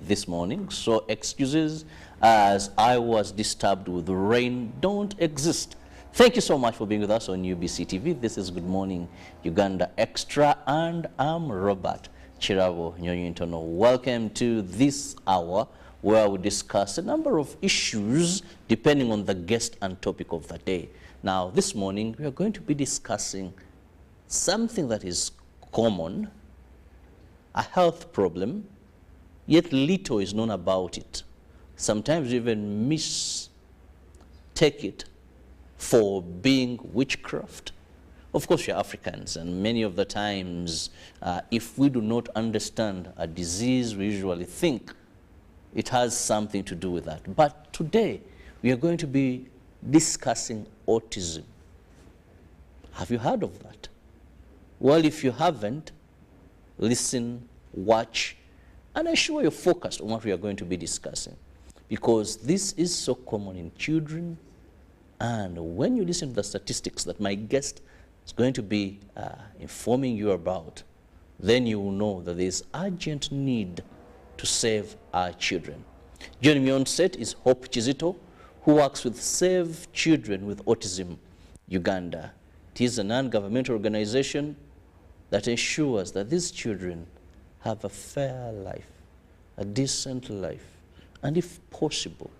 this morning, so excuses as I was disturbed with rain don't exist. Thank you so much for being with us on UBC TV. This is Good Morning Uganda Extra, and I'm Robert Kirabo, Nyonyintono. Welcome to this hour where we discuss a number of issues depending on the guest and topic of the day. Now, this morning we are going to be discussing something that is common, a health problem, yet little is known about it. Sometimes we even mistake it for being witchcraft. Of course, we are Africans, and many of the times, if we do not understand a disease, we usually think it has something to do with that. But today, we are going to be discussing autism. Have you heard of that? Well, if you haven't, listen, watch, and ensure you're focused on what we are going to be discussing, because this is so common in children. And when you listen to the statistics that my guest is going to be informing you about, then you will know that there is urgent need to save our children. Joining me on set is Hope Kizito, who works with Save Children with Autism Uganda. It is a non-governmental organization that ensures that these children have a fair life, a decent life, and if possible,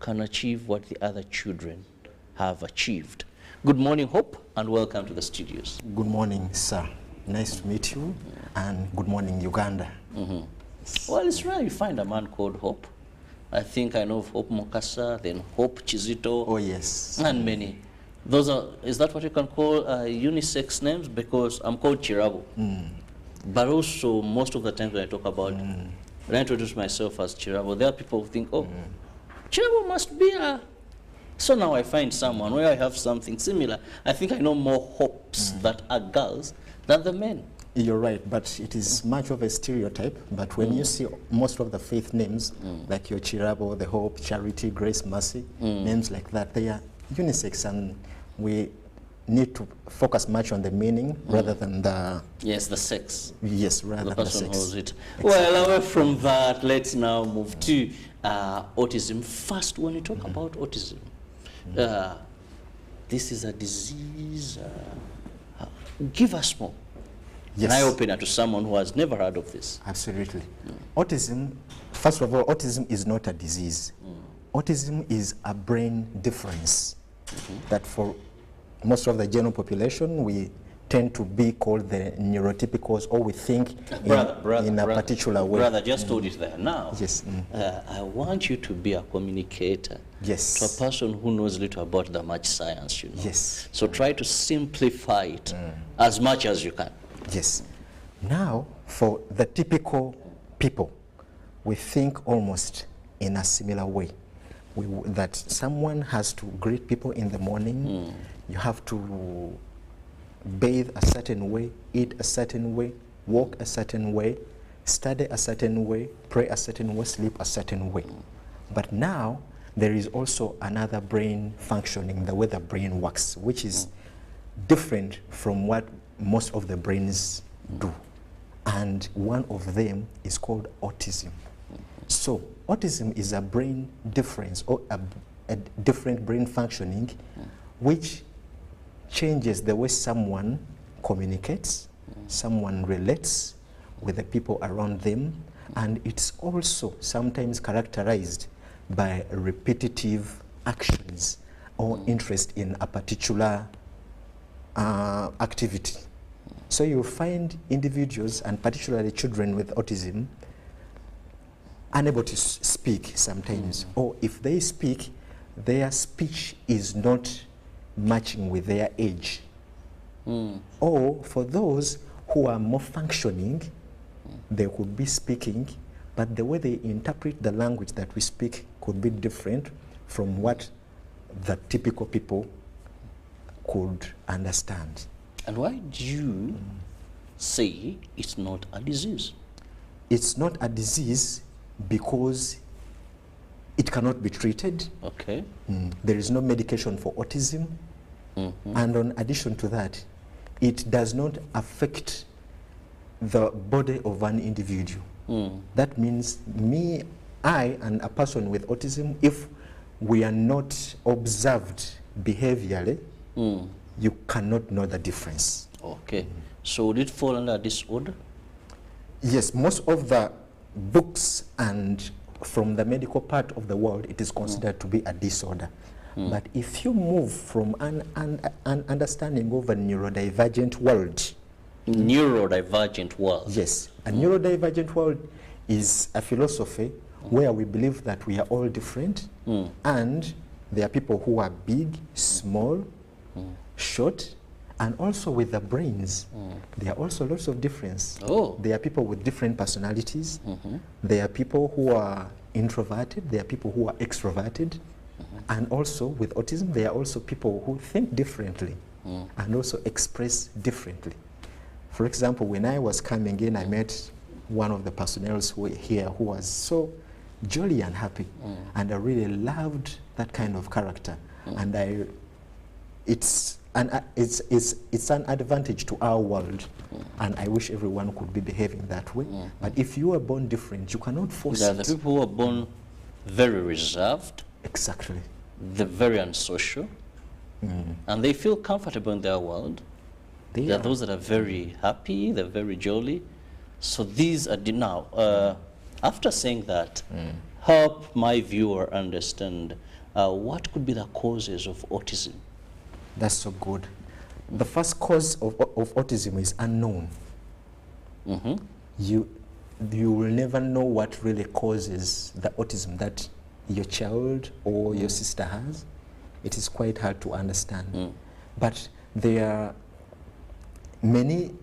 can achieve what the other children have achieved. Good morning, Hope, and welcome to the studios. Good morning, sir. Nice to meet you, and good morning, Uganda. Well, it's rare you find a man called Hope. I think I know of Hope Mokasa, then Hope Kizito. Oh, yes. And many. Those are, is that what you can call unisex names? Because I'm called Kirabo. But also, most of the times when I talk about, when I introduce myself as Kirabo, there are people who think, oh, Kirabo must be a... So now I find someone where I have something similar. I think I know more Hopes that are girls than the men. You're right, but it is much of a stereotype. But when you see most of the faith names, like your Kirabo, the Hope, Charity, Grace, Mercy, names like that, they are unisex, and we need to focus much on the meaning rather than the... Yes, the sex. Yes, rather the than the person sex. holds it. Exactly. Well, away from that, let's now move to autism. First, when you talk about autism, this is a disease. Give us more. Yes. An eye-opener to someone who has never heard of this. Absolutely. Autism, first of all, autism is not a disease. Autism is a brain difference that for most of the general population, we tend to be called the neurotypicals, or we think in a particular way. Brother, just told it there now. Yes. I want you to be a communicator. Yes. To a person who knows little about the much science, you know. Yes. So try to simplify it as much as you can. Yes. Now, for the typical people, we think almost in a similar way. That someone has to greet people in the morning, you have to bathe a certain way, eat a certain way, walk a certain way, study a certain way, pray a certain way, sleep a certain way. But now, there is also another brain functioning, the way the brain works, which is different from what most of the brains do. And one of them is called autism. So autism is a brain difference, or a different brain functioning, which changes the way someone communicates, someone relates with the people around them, and it's also sometimes characterized by repetitive actions or interest in a particular activity. So you'll find individuals, and particularly children with autism, unable to speak sometimes, or if they speak, their speech is not matching with their age. Or for those who are more functioning, they could be speaking, but the way they interpret the language that we speak could be different from what the typical people could understand. And why do you say it's not a disease? It's not a disease because it cannot be treated. Okay. There is no medication for autism. And in addition to that, it does not affect the body of an individual. That means I and a person with autism, if we are not observed behaviorally, you cannot know the difference. Okay. So would it fall under disorder? Yes, most of the books and from the medical part of the world, it is considered to be a disorder. But if you move from an understanding of a neurodivergent world. Neurodivergent world. Yes, a neurodivergent world is a philosophy where we believe that we are all different, and there are people who are big, small, short, and also with the brains. There are also lots of difference. Oh. There are people with different personalities. There are people who are introverted. There are people who are extroverted. And also with autism, there are also people who think differently and also express differently. For example, when I was coming in, I met one of the personnel who were here who was so jolly and happy, and I really loved that kind of character. And it's an advantage to our world, and I wish everyone could be behaving that way. But if you are born different, you cannot force There are it. the people who are born very reserved. Exactly. They're very unsocial, and they feel comfortable in their world. There are those that are very happy, they're very jolly. So these are now. After saying that, help my viewer understand what could be the causes of autism. That's so good. The first cause of autism is unknown. You will never know what really causes the autism that your child or your sister has. It is quite hard to understand. But there are many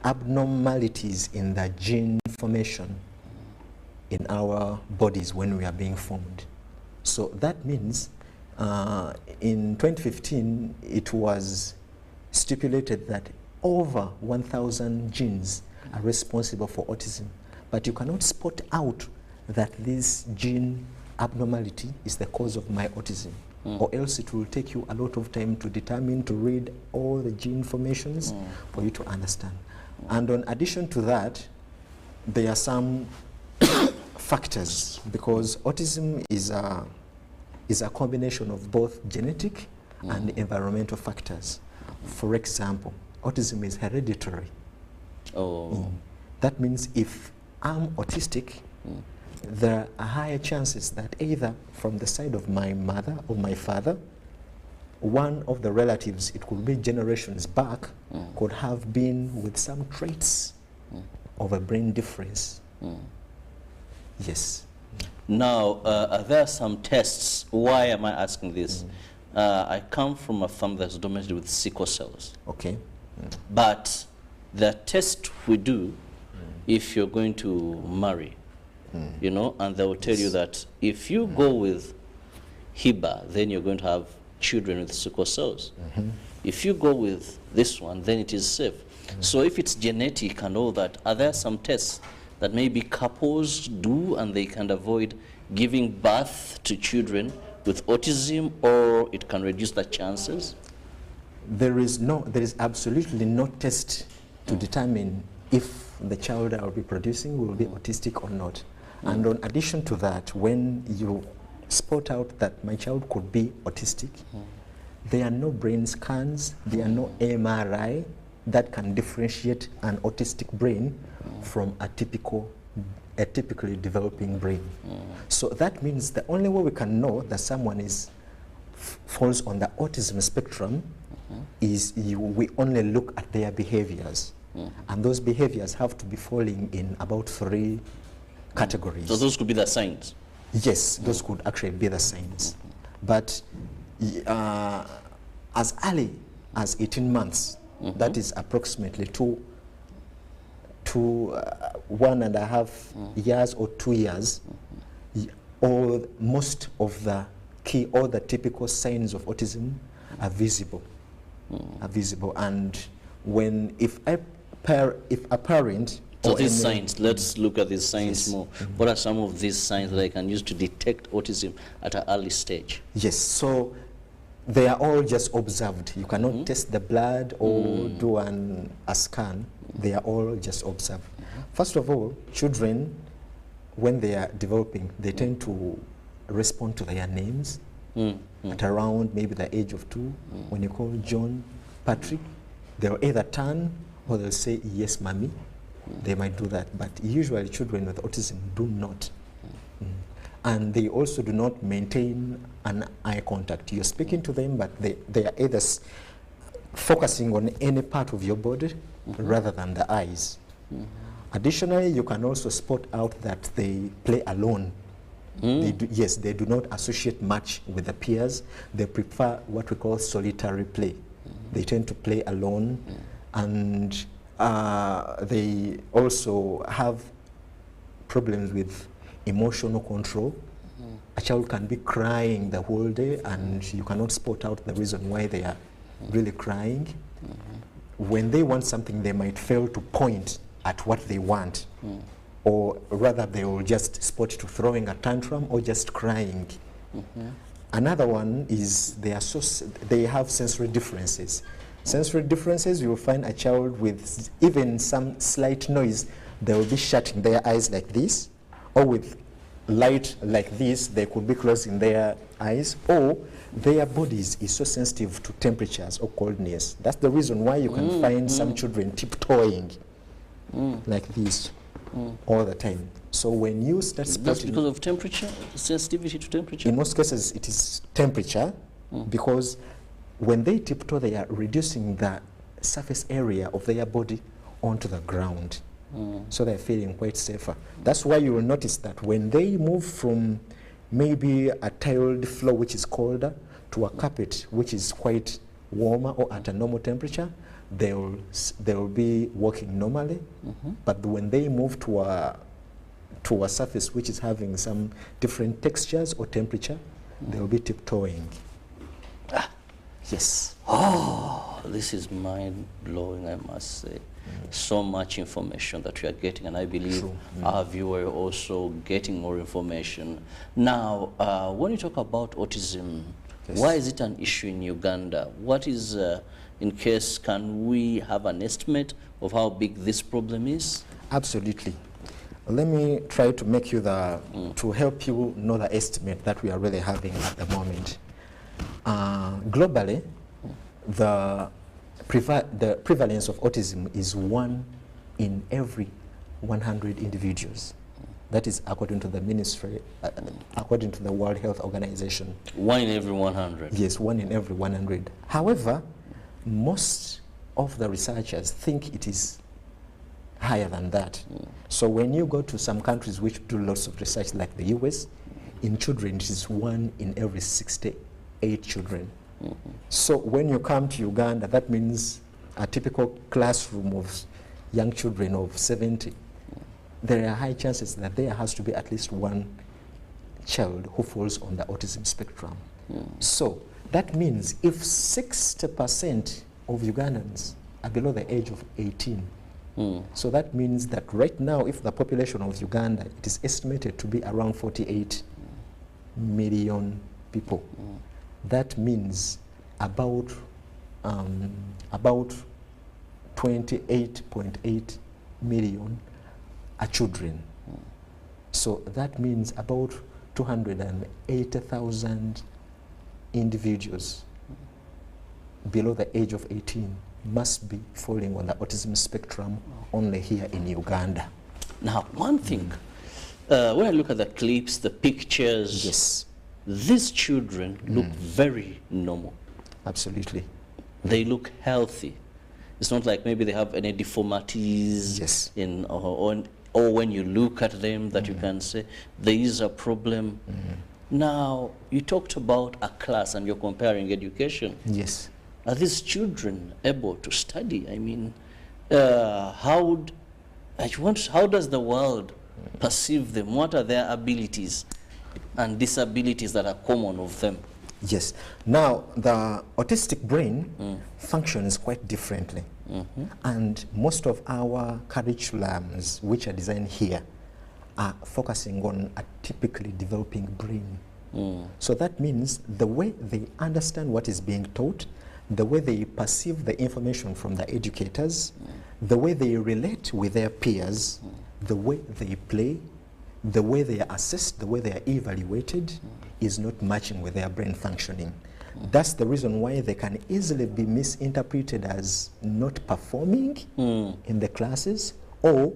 abnormalities in the gene formation in our bodies when we are being formed. So that means in 2015, it was stipulated that over 1,000 genes are responsible for autism. But you cannot spot out that this gene abnormality is the cause of my autism, or else it will take you a lot of time to determine, to read all the gene formations for you to understand. And in addition to that, there are some factors, because autism is a combination of both genetic and environmental factors. For example, autism is hereditary. That means if I'm autistic, there are higher chances that either from the side of my mother or my father, one of the relatives, it could be generations back, could have been with some traits of a brain difference. Yes. Now, are there some tests? Why am I asking this? I come from a family that's dominated with sickle cells. Okay. But the test we do if you're going to marry, you know, and they will tell you that if you go with Hiba, then you're going to have children with sickle cells. If you go with this one, then it is safe. So if it's genetic and all that, are there some tests that maybe couples do and they can avoid giving birth to children with autism, or it can reduce the chances? There is absolutely no test to determine if the child I will be producing will be autistic or not. And in addition to that, when you spot out that my child could be autistic, there are no brain scans, there are no MRI that can differentiate an autistic brain from a typically developing brain. So that means the only way we can know that someone falls on the autism spectrum is we only look at their behaviors. And those behaviors have to be falling in about 3 categories. So those could be the signs? Yes, those could actually be the signs. But as early as 18 months, that is approximately 1.5 years or 2 years, all the typical signs of autism are visible. And if a parent, so these signs, let's look at these signs more. What are some of these signs that I can use to detect autism at an early stage? Yes, so They are all just observed. You cannot test the blood or do a scan. They are all just observed. First of all, children, when they are developing, they tend to respond to their names at around maybe the age of 2. When you call John, Patrick, they'll either turn or they'll say, yes, mommy. They might do that, but usually children with autism do not. And they also do not maintain an eye contact. You're speaking to them, but they are either focusing on any part of your body rather than the eyes. Additionally, you can also spot out that they play alone. They do not associate much with the peers. They prefer what we call solitary play. They tend to play alone, and they also have problems with emotional control. A child can be crying the whole day and you cannot spot out the reason why they are really crying. When they want something, they might fail to point at what they want, or rather they will just spot to throwing a tantrum or just crying. Another one is they have sensory differences. Sensory differences, you will find a child with even some slight noise, they will be shutting their eyes like this, or with light like this, they could be closing their eyes, or their bodies is so sensitive to temperatures or coldness. That's the reason why you can find some children tiptoeing like this all the time. So when you start spotting... That's because of temperature, sensitivity to temperature? In most cases, it is temperature, because when they tiptoe, they are reducing the surface area of their body onto the ground. So they're feeling quite safer. That's why you will notice that when they move from maybe a tiled floor which is colder to a carpet which is quite warmer or at a normal temperature, they will be walking normally. But when they move to a surface which is having some different textures or temperature, they will be tiptoeing. Yes. Oh, this is mind-blowing, I must say. So much information that we are getting, and I believe our viewer also getting more information. Now, when you talk about autism, why is it an issue in Uganda? What is, in case, can we have an estimate of how big this problem is? Absolutely. Let me try to make you to help you know the estimate that we are really having at the moment. Globally, the prevalence of autism is 1 in every 100 individuals. That is according to the ministry, according to the World Health Organization. 1 in every 100? Yes, 1 in every 100. However, most of the researchers think it is higher than that. So when you go to some countries which do lots of research, like the US, in children it is 1 in every 68 children. So when you come to Uganda, that means a typical classroom of young children of 70, there are high chances that there has to be at least 1 child who falls on the autism spectrum. So that means if 60% of Ugandans are below the age of 18, so that means that right now, if the population of Uganda, it is estimated to be around 48 million people. That means about 28.8 million are children. So that means about 280,000 individuals below the age of 18 must be falling on the autism spectrum only here in Uganda. Now, one thing, when I look at the clips, the pictures, yes, these children look very normal. Absolutely. They look healthy. It's not like maybe they have any deformities, yes, in or when you look at them that you can say there is a problem. Now, you talked about a class and you're comparing education. Yes. Are these children able to study? I mean, how does the world perceive them? What are their abilities and disabilities that are common of them? Yes. Now, the autistic brain functions quite differently. And most of our curriculums, which are designed here, are focusing on a typically developing brain So that means the way they understand what is being taught, the way they perceive the information from the educators, the way they relate with their peers, the way they play, the way they are assessed, the way they are evaluated is not matching with their brain functioning. That's the reason why they can easily be misinterpreted as not performing in the classes, or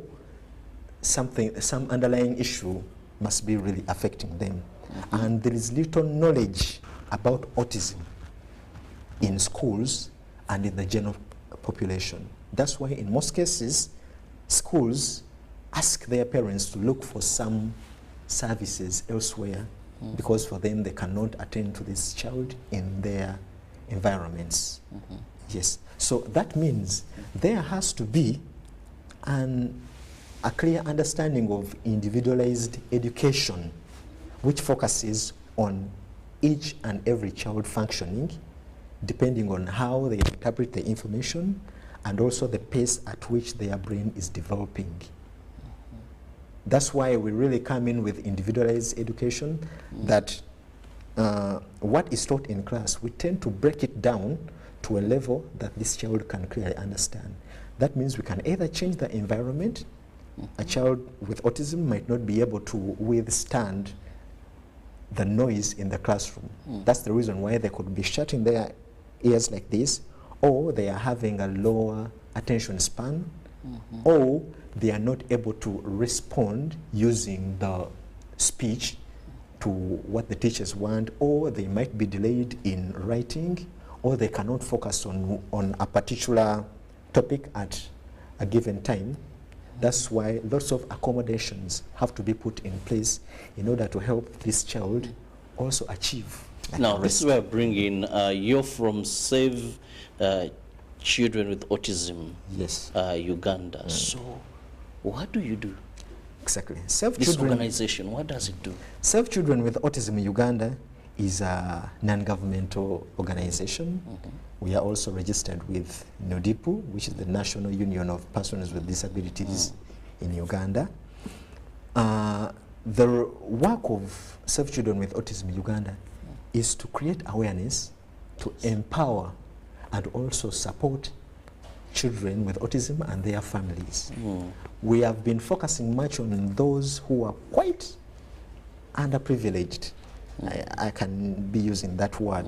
some underlying issue must be really affecting them. And there is little knowledge about autism in schools and in the general population. That's why in most cases, schools ask their parents to look for some services elsewhere because for them they cannot attend to this child in their environments. Yes, so that means there has to be a clear understanding of individualized education which focuses on each and every child functioning depending on how they interpret the information and also the pace at which their brain is developing. That's why we really come in with individualized education, that what is taught in class, we tend to break it down to a level that this child can clearly understand. That means we can either change the environment. A child with autism might not be able to withstand the noise in the classroom. That's the reason why they could be shutting their ears like this, or they are having a lower attention span, or they are not able to respond using the speech to what the teachers want, or they might be delayed in writing, or they cannot focus on a particular topic at a given time. That's why lots of accommodations have to be put in place in order to help this child also achieve. Now, this is where I bring in, you're from Save Children with Autism, yes, Uganda. So, what do you do? Exactly. This organization, what does it do? Save Children with Autism Uganda is a non-governmental organization. We are also registered with NODIPU, which is the National Union of Persons with Disabilities in Uganda. The work of Save Children with Autism Uganda is to create awareness, to empower, and also support children with autism and their families. We have been focusing much on those who are quite underprivileged. I can be using that word.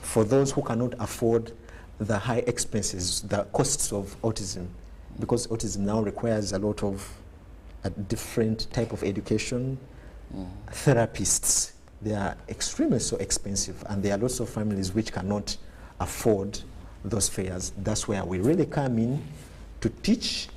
For those who cannot afford the high expenses, the costs of autism, because autism now requires a lot of a different type of education. Therapists, they are extremely so expensive, and there are lots of families which cannot afford those fares. That's where we really come in to teach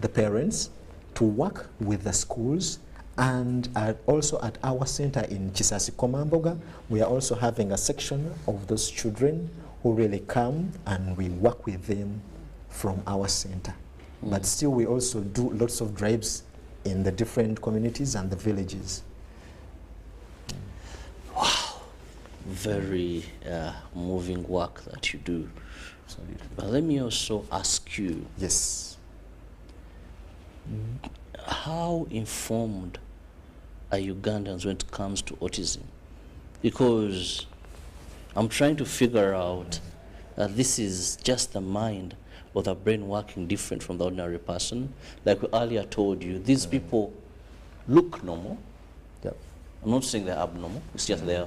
the parents, to work with the schools, and also at our center in Chisasi Komamboga, we are also having a section of those children who really come, and we work with them from our center. But still, we also do lots of drives in the different communities and the villages. Wow, very moving work that you do. But let me also ask you. Yes. How informed are Ugandans when it comes to autism? Because I'm trying to figure out that this is just the mind or the brain working different from the ordinary person. Like we earlier told you, these people look normal. Yep. I'm not saying they're abnormal. It's just their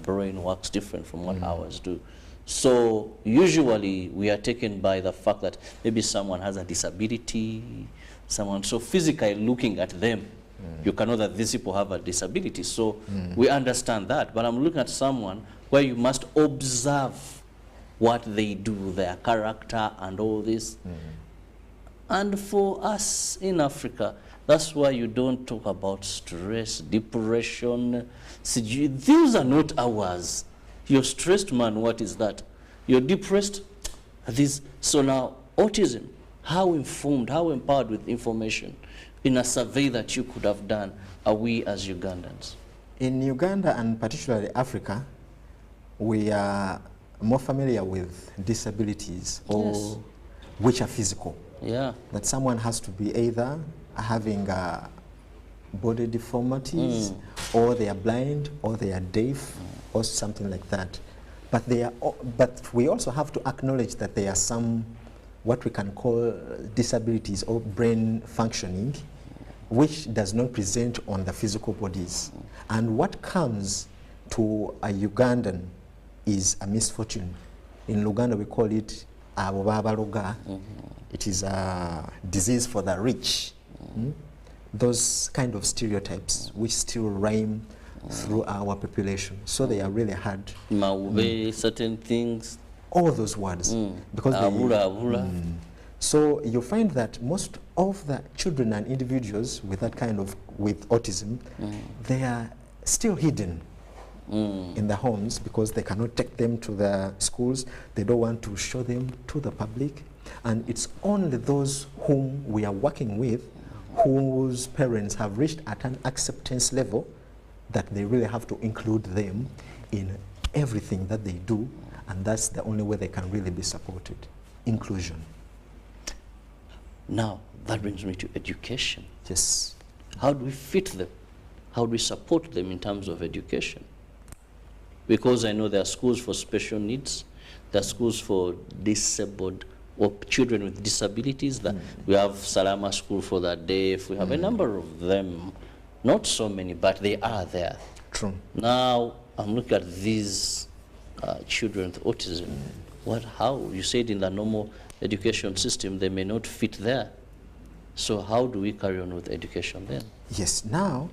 brain works different from what ours do. So usually we are taken by the fact that maybe someone has a disability, so physically looking at them, you can know that these people have a disability. So we understand that. But I'm looking at someone where you must observe what they do, their character and all this. And for us in Africa, that's why you don't talk about stress, depression. These are not ours. You're stressed, man, what is that? You're depressed, this. So now, autism, how informed, how empowered with information in a survey that you could have done are we as Ugandans? In Uganda, and particularly Africa, we are more familiar with disabilities, or which are physical. Yeah. That someone has to be either having body deformities, or they are blind, or they are deaf, or something like that. But but we also have to acknowledge that there are some what we can call disabilities or brain functioning, which does not present on the physical bodies. And what comes to a Ugandan is a misfortune. In Luganda we call it abobabaloga. It is a disease for the rich. Those kind of stereotypes which still rhyme through our population. So they are really hard. Maube, certain things. All those words. Because so you find that most of the children and individuals with that kind of, with autism, they are still hidden in the homes because they cannot take them to the schools. They don't want to show them to the public. And it's only those whom we are working with, whose parents have reached at an acceptance level, that they really have to include them in everything that they do, and that's the only way they can really be supported. Inclusion. Now, that brings me to education. Yes. How do we fit them? How do we support them in terms of education? Because I know there are schools for special needs, there are schools for disabled or children with disabilities. That we have Salama School for the deaf. We have a number of them. Not so many, but they are there. True. Now, I'm looking at these children with autism. How? You said in the normal education system, they may not fit there. So how do we carry on with education then? Yes, now,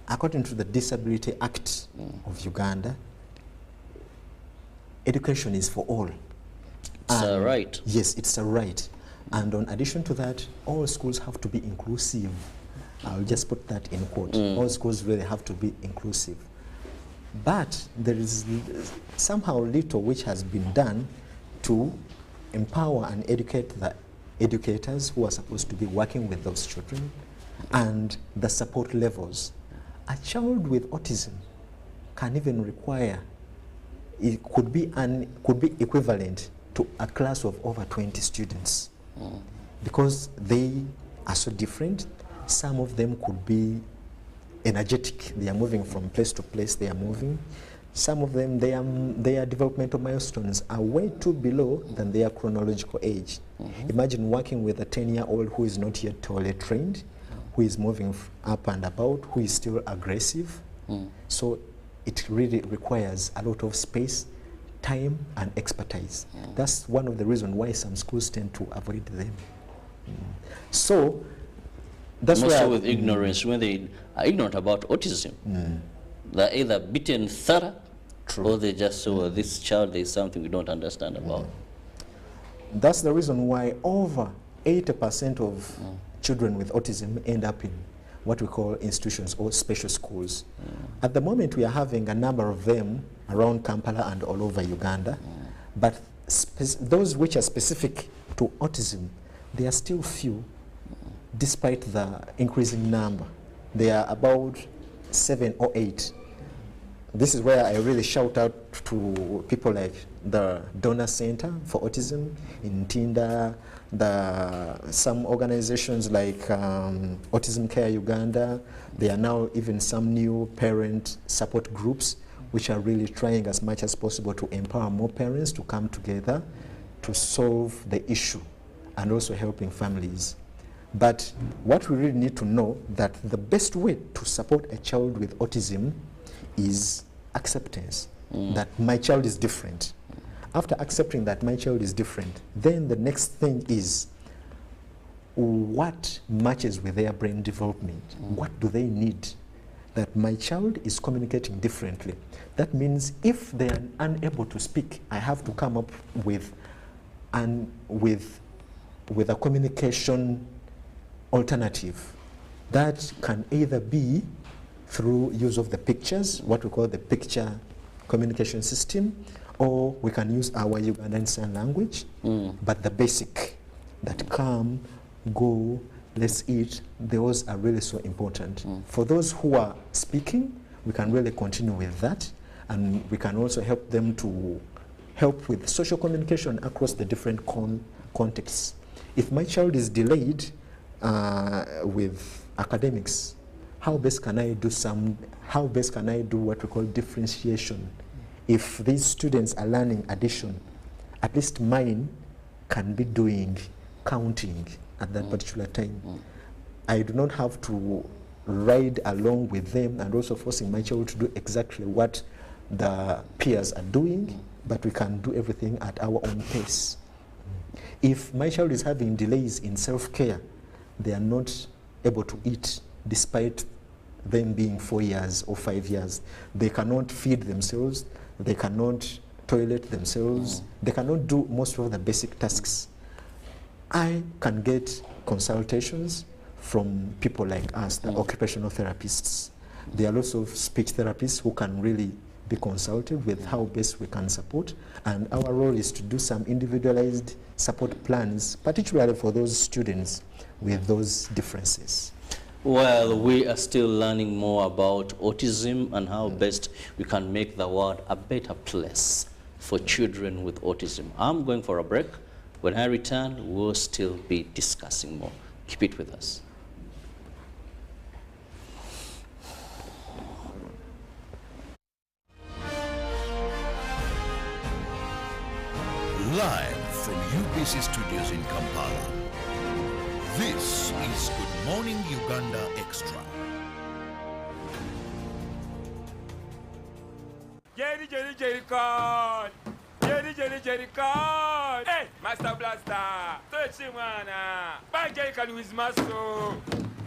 according to the Disability Act of Uganda, education is for all. It's a right. Yes, it's a right. And in addition to that, all schools have to be inclusive. I'll just put that in quote. All schools really have to be inclusive. But there is somehow little which has been done to empower and educate the educators who are supposed to be working with those children and the support levels. A child with autism can even require, it could be equivalent to a class of over 20 students because they are so different. Some of them could be energetic. They are moving from place to place. They are moving. Some of them, their developmental milestones are way too below than their chronological age. Imagine working with a 10-year-old who is not yet toilet trained, who is moving up and about, who is still aggressive. So it really requires a lot of space, time, and expertise. That's one of the reasons why some schools tend to avoid them. So that's Most why with ignorance, when they are ignorant about autism, they're either beaten thorough, or they just say, this child, there's something we don't understand about. That's the reason why over 80% of children with autism end up in what we call institutions or special schools. At the moment, we are having a number of them around Kampala and all over Uganda, but those which are specific to autism, they are still few, despite the increasing number. They are about 7 or 8. This is where I really shout out to people like the Donor Center for Autism in Tinda, some organizations like Autism Care Uganda. There are now even some new parent support groups which are really trying as much as possible to empower more parents to come together to solve the issue and also helping families. But what we really need to know that the best way to support a child with autism is acceptance, that my child is different. After accepting that my child is different, then the next thing is what matches with their brain development? What do they need? That my child is communicating differently. That means if they are unable to speak, I have to come up with a communication alternative that can either be through use of the pictures, what we call the picture communication system, or we can use our Ugandan Sign Language, but the basic, that come, go, let's eat, those are really so important. For those who are speaking, we can really continue with that, and we can also help them to help with social communication across the different contexts. If my child is delayed with academics, how best can I do what we call differentiation? If these students are learning addition, at least mine can be doing counting at that particular time. I do not have to ride along with them and also forcing my child to do exactly what the peers are doing, but we can do everything at our own pace. If my child is having delays in self-care, they are not able to eat despite them being 4 years or 5 years. They cannot feed themselves, they cannot toilet themselves, they cannot do most of the basic tasks. I can get consultations from people like us, the occupational therapists. There are lots of speech therapists who can really be consulted with how best we can support, and our role is to do some individualized support plans, particularly for those students with those differences. Well, we are still learning more about autism and how best we can make the world a better place for children with autism. I'm going for a break. When I return, we'll still be discussing more. Keep it with us. Live from UBC Studios in Kampala, this is Good Morning Uganda Extra. Jerry Con! Jerry Con! Hey, Master Blaster! Touch him, man! Buy Jerry Con with muscle!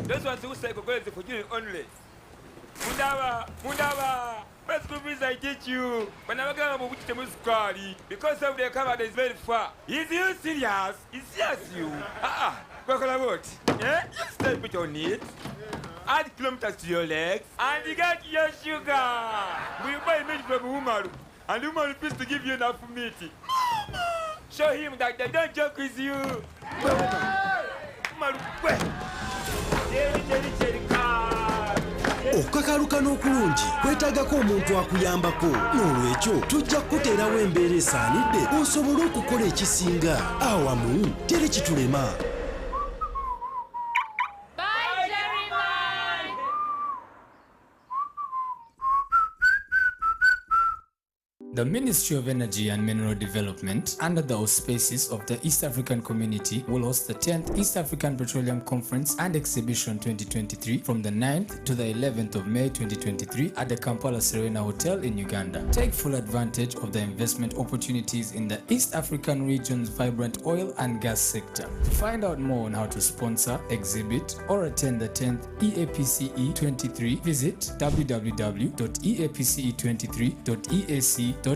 Those ones who say go for you only. Mundava! Best group is I teach you. When I go to the school, because of the camera is very far. Is you serious? Is serious you? Go about. Yeah? You step it on it. Add kilometers to your legs. And you got your sugar. We buy meat from Umaru. And Umaru refused to give you enough meat. Show him that they don't joke with you. Umaru, wait. Jerry, okukakaluka n'okulungi kwetaagako omuntu akuyambako n'olwekyo tujja kukuteerawo embeera esaanidde osobole okukola ekisinga awamu teri kitulema. The Ministry of Energy and Mineral Development, under the auspices of the East African Community, will host the 10th East African Petroleum Conference and Exhibition 2023 from the 9th to the 11th of May 2023 at the Kampala Serena Hotel in Uganda. Take full advantage of the investment opportunities in the East African region's vibrant oil and gas sector. To find out more on how to sponsor, exhibit, or attend the 10th EAPCE 23, visit www.eapce23.eac.int. Live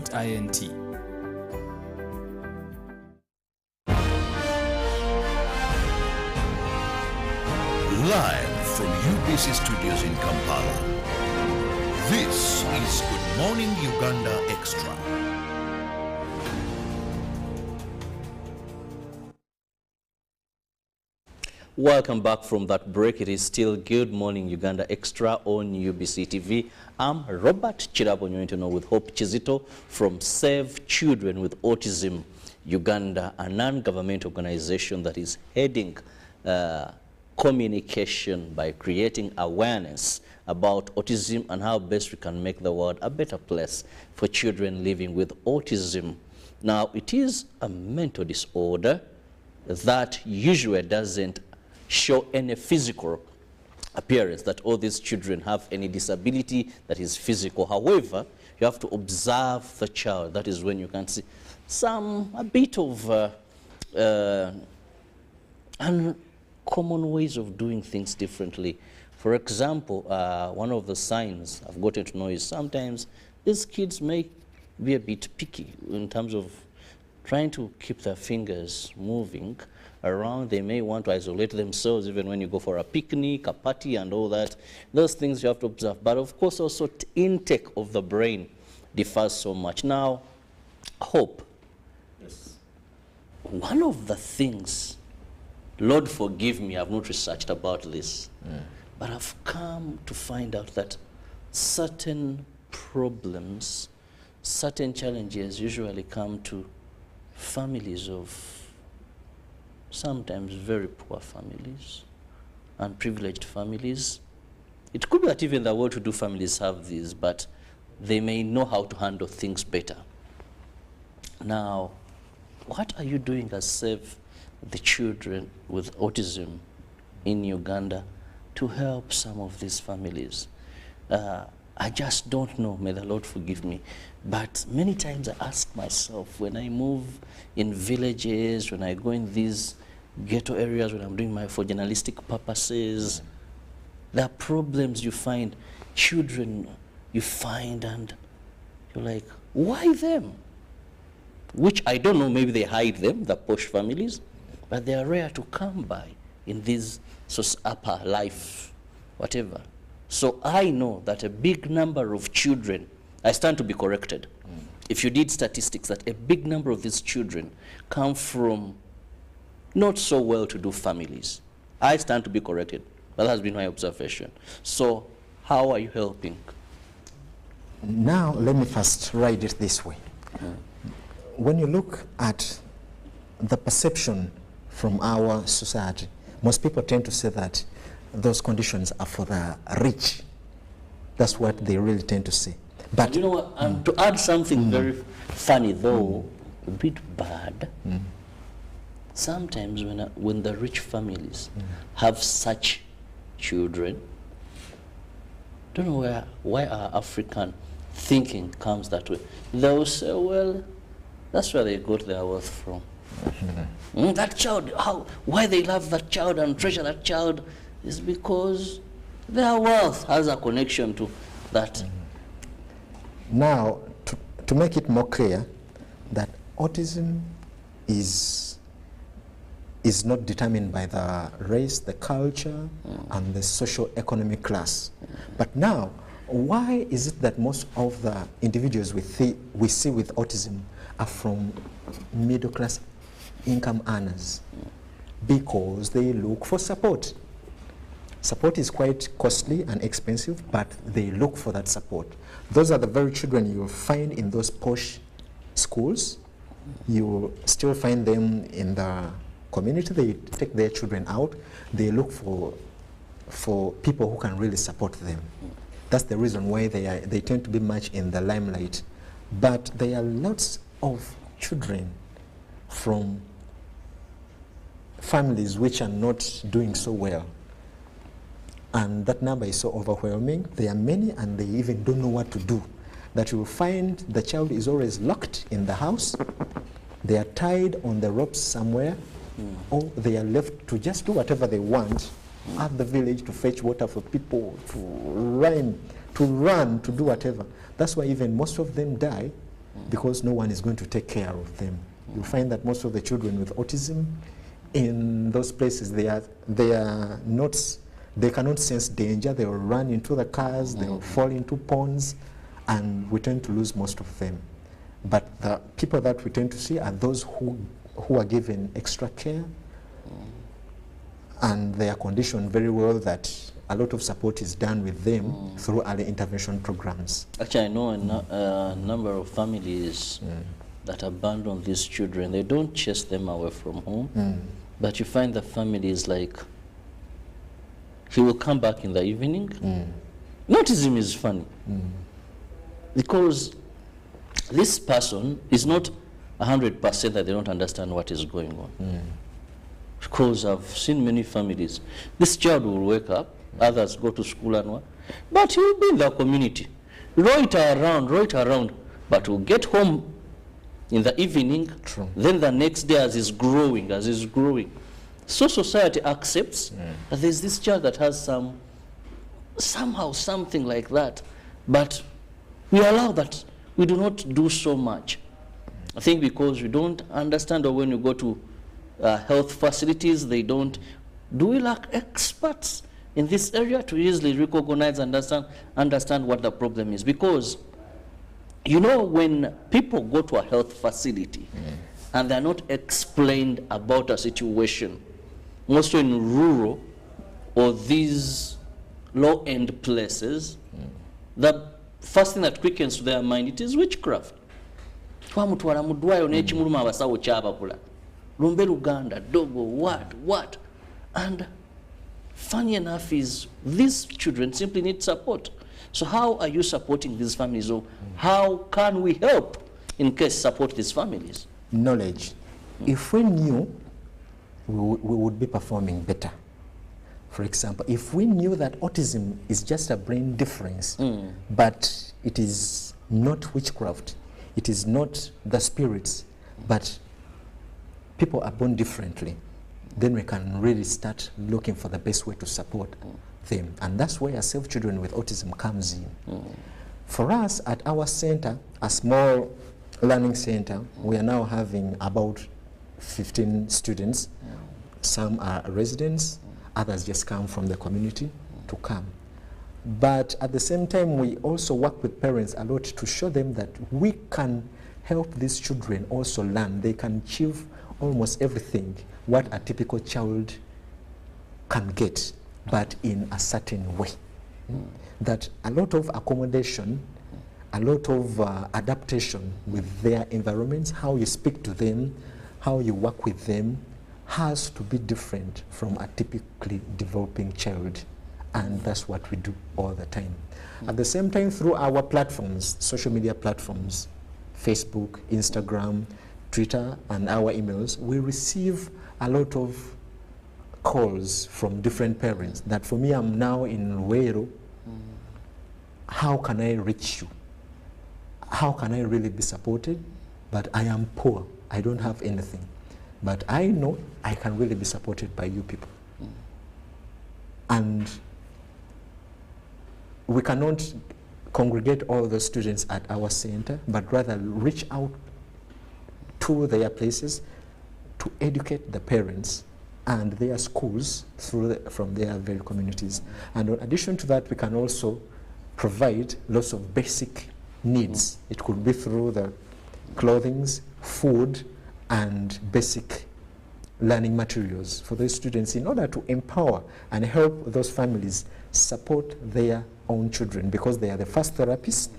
from UBC Studios in Kampala, this is Good Morning Uganda Extra. Welcome back from that break. It is still Good Morning Uganda Extra on UBC TV. I'm Robert Kirabo Nyonyintono with Hope Chizito from Save Children with Autism Uganda, a non-government organization that is heading communication by creating awareness about autism and how best we can make the world a better place for children living with autism. Now, it is a mental disorder that usually doesn't show any physical appearance that all these children have any disability that is physical. However, you have to observe the child. That is when you can see a bit of uncommon ways of doing things differently. For example, one of the signs I've gotten to know is sometimes these kids may be a bit picky in terms of trying to keep their fingers moving around. They may want to isolate themselves even when you go for a picnic, a party and all that. Those things you have to observe. But of course also intake of the brain differs so much. Now, Hope. Yes. One of the things, Lord forgive me, I've not researched about this, but I've come to find out that certain problems, certain challenges usually come to families of sometimes very poor families, unprivileged families, It could be that even the well-to-do families have these, but they may know how to handle things better. Now, what are you doing as Save the Children with Autism in Uganda to help some of these families? I just don't know, may the Lord forgive me. But many times I ask myself, when I move in villages, when I go in these ghetto areas, when I'm doing for journalistic purposes, there are problems you find, children you find, and you're like, why them? Which I don't know, maybe they hide them, the posh families, but they are rare to come by in this upper life, whatever. So I know that a big number of children, I stand to be corrected, if you did statistics, that a big number of these children come from not so well-to-do families. I stand to be corrected, but that has been my observation. So how are you helping? Now, let me first write it this way. When you look at the perception from our society, most people tend to say that those conditions are for the rich. That's what they really tend to say. But you know what, to add something very funny though, a bit bad, sometimes when the rich families have such children, don't know why our African thinking comes that way. They'll say, well, that's where they got their wealth from. That child, why they love that child and treasure that child is because their wealth has a connection to that. Now, to make it more clear, that autism is not determined by the race, the culture, and the socio-economic class. But now, why is it that most of the individuals we see with autism are from middle-class income earners? Because they look for support. Support is quite costly and expensive, but they look for that support. Those are the very children you will find in those posh schools. You will still find them in the community. They take their children out. They look for people who can really support them. That's the reason why they tend to be much in the limelight. But there are lots of children from families which are not doing so well. And that number is so overwhelming. There are many, and they even don't know what to do. That you will find the child is always locked in the house. They are tied on the ropes somewhere, or they are left to just do whatever they want at the village, to fetch water for people, to run, to do whatever. That's why even most of them die, because no one is going to take care of them. You find that most of the children with autism in those places, they cannot sense danger. They will run into the cars, they will fall into ponds, and we tend to lose most of them. But the people that we tend to see are those who are given extra care, and they are conditioned very well, that a lot of support is done with them through early intervention programs. Actually, I know a number of families that abandon these children. They don't chase them away from home, but you find the families like, he will come back in the evening. Autism is funny, because this person is not 100% that they don't understand what is going on. Because I've seen many families, this child will wake up, others go to school and what, but he will be in the community, loiter around, but will get home in the evening. True. Then the next day, as he's growing, so society accepts that there's this child that has somehow something like that, but we allow that. We do not do so much. I think because we don't understand, or when you go to health facilities, they don't. Do we lack experts in this area to easily recognize and understand what the problem is? Because, you know, when people go to a health facility and they're not explained about a situation, mostly in rural or these low-end places, the first thing that quickens to their mind, it is witchcraft. Twamutwala mu ddwaliro n'ekimuluma abasawo kyababula lumbe Uganda dogo what, and funny enough is these children simply need support. So how are you supporting these families, or how can we help in case support these families? Knowledge. If we knew, we would be performing better. For example, if we knew that autism is just a brain difference, but it is not witchcraft, it is not the spirits, but people are born differently, then we can really start looking for the best way to support them. And that's where Save Children with Autism comes in. For us at our center, a small learning center, we are now having about 15 students. Some are residents, others just come from the community to come. But at the same time, we also work with parents a lot to show them that we can help these children also learn. They can achieve almost everything what a typical child can get, but in a certain way. That a lot of accommodation, a lot of adaptation with their environments, how you speak to them, how you work with them, has to be different from a typically developing child. And that's what we do all the time. At the same time, through our platforms, social media platforms, Facebook, Instagram, Twitter, and our emails, we receive a lot of calls from different parents that, for me, I'm now in Luero. How can I reach you? How can I really be supported? But I am poor. I don't have anything. But I know I can really be supported by you people. And we cannot congregate all the students at our center, but rather reach out to their places to educate the parents and their schools from their very communities. And in addition to that, we can also provide lots of basic needs. It could be through the clothing, food, and basic learning materials for those students in order to empower and help those families support their own children, because they are the first therapists.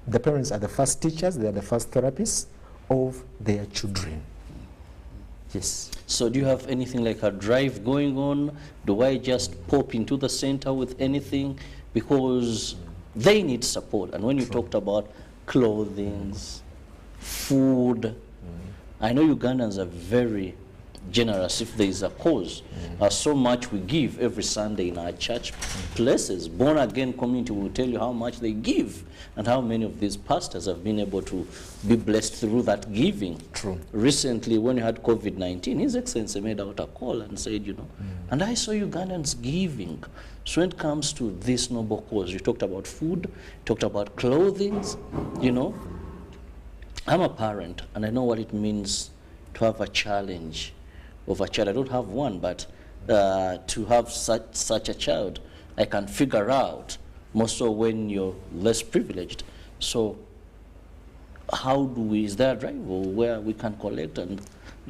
The parents are the first teachers, they are the first therapists of their children. Yes. So do you have anything like a drive going on? Do I just pop into the center with anything? Because they need support. And when you talked about clothing, food, I know Ugandans are very generous if there is a cause. So much we give every Sunday in our church places. Born again community will tell you how much they give and how many of these pastors have been able to be blessed through that giving. True. Recently, when you had COVID-19, His Excellency made out a call and said, you know, and I saw Ugandans giving. So when it comes to this noble cause, you talked about food, talked about clothing, you know. I'm a parent and I know what it means to have a challenge of a child. I don't have one, but to have such a child, I can figure out, more so when you're less privileged. So how do we, is there a drive or where we can collect and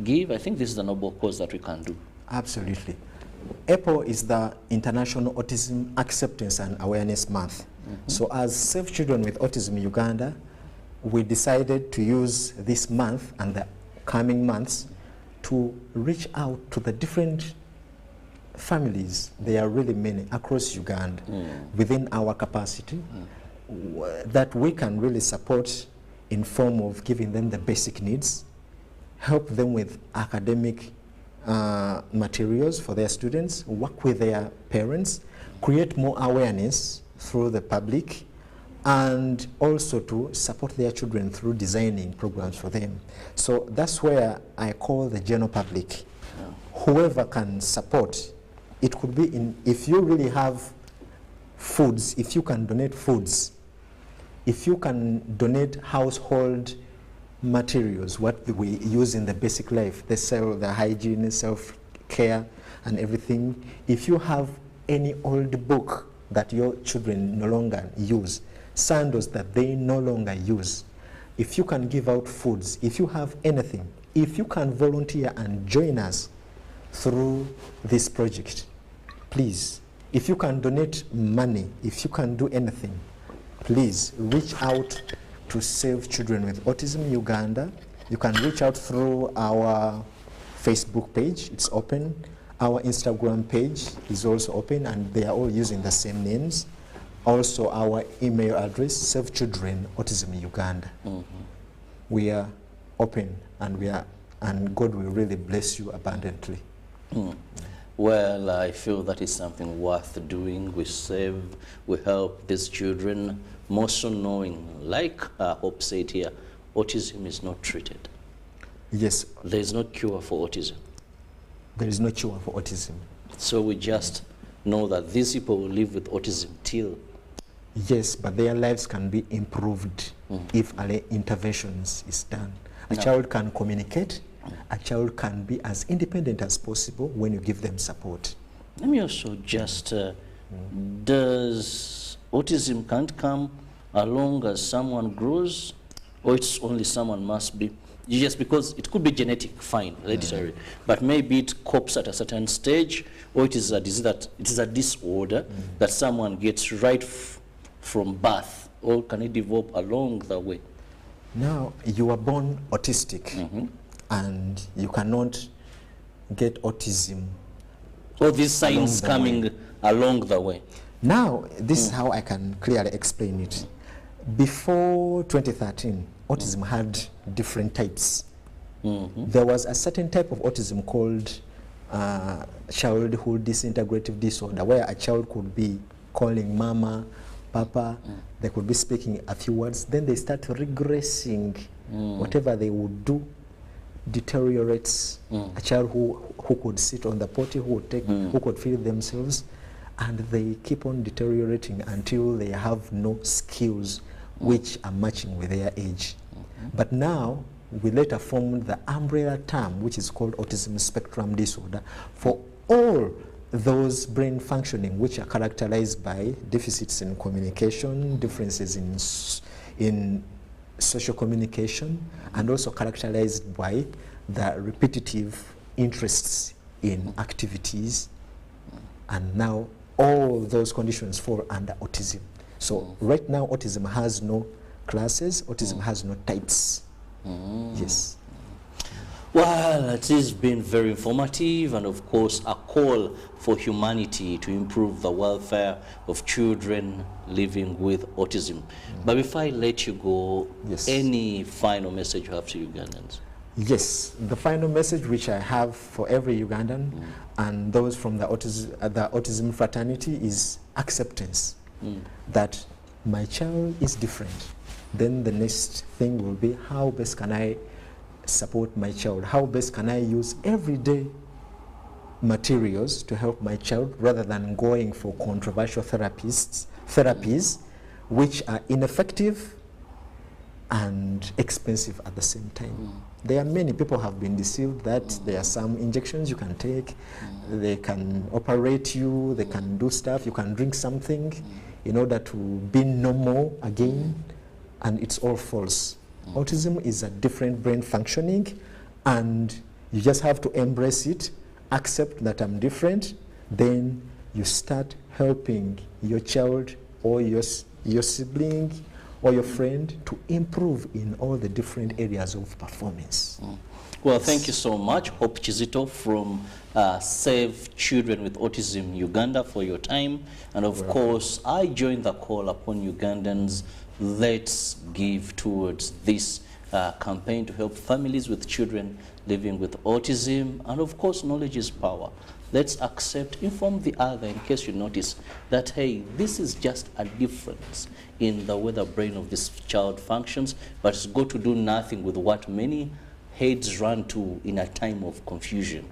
give? I think this is a noble cause that we can do. Absolutely. April is the International Autism Acceptance and Awareness Month. So as Save Children with Autism Uganda, we decided to use this month and the coming months to reach out to the different families. There are really many across Uganda within our capacity that we can really support in form of giving them the basic needs, help them with academic materials for their students, work with their parents, create more awareness through the public, and also to support their children through designing programs for them. So that's where I call the general public. Whoever can support, it could be in, if you really have foods, if you can donate foods, if you can donate household materials, what we use in the basic life, the hygiene, self-care and everything. If you have any old book that your children no longer use, sandals that they no longer use, if you can give out foods, if you have anything, if you can volunteer and join us through this project, please, if you can donate money, if you can do anything, please reach out to Save Children with Autism Uganda. You can reach out through our Facebook page, it's open, Our Instagram page is also open, and they are all using the same names. Also, our email address, Save Children Autism Uganda. We are open, and God will really bless you abundantly. Well, I feel that is something worth doing. We save, we help these children, more so knowing, like Hope said here, autism is not treated. Yes. There is no cure for autism. There is no cure for autism. So we just know that these people will live with autism till. Yes, but their lives can be improved if early interventions is done. A child can communicate. A child can be as independent as possible when you give them support. Let me also just, does autism can't come along as someone grows, or it's only someone must be, just because it could be genetic, fine, hereditary, but maybe it copes at a certain stage, or it is a disease that, it is a disorder that someone gets right from birth, or can it develop along the way? Now, you are born autistic, and you cannot get autism. All these signs coming along the way. Now, this is how I can clearly explain it. Before 2013, autism had different types. There was a certain type of autism called childhood disintegrative disorder, where a child could be calling mama, papa, they could be speaking a few words, then they start regressing. Whatever they would do deteriorates. A child who could sit on the potty, who could feed themselves, and they keep on deteriorating until they have no skills which are matching with their age. But now, we later formed the umbrella term, which is called autism spectrum disorder, for all those brain functioning which are characterized by deficits in communication, differences in social communication, and also characterized by the repetitive interests in activities. And now all those conditions fall under autism. So right now autism has no classes, autism has no types. Yes. Well, it has been very informative, and of course a call for humanity to improve the welfare of children living with autism. But before I let you go, any final message you have to Ugandans? Yes, the final message which I have for every Ugandan and those from the autism fraternity is acceptance. That my child is different. Then the next thing will be, how best can I support my child? How best can I use everyday materials to help my child, rather than going for controversial therapies which are ineffective and expensive at the same time. There are many people have been deceived that there are some injections you can take, they can operate you, they can do stuff, you can drink something in order to be normal again, and it's all false. Autism is a different brain functioning, and you just have to embrace it, accept that I'm different, then you start helping your child or your sibling or your friend to improve in all the different areas of performance. Well, thank you so much, Hope Chizito from Save Children with Autism Uganda, for your time. And of course, I join the call upon Ugandans. Let's give towards this campaign to help families with children living with autism. And of course, knowledge is power. Let's accept, inform the other in case you notice that, hey, this is just a difference in the way the brain of this child functions, but it's got to do nothing with what many heads run to in a time of confusion.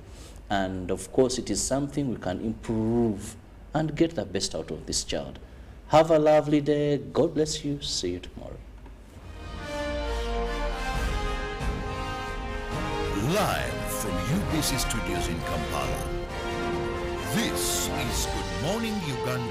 And of course, it is something we can improve and get the best out of this child. Have a lovely day. God bless you. See you tomorrow. Live from UBC Studios in Kampala. This is Good Morning Uganda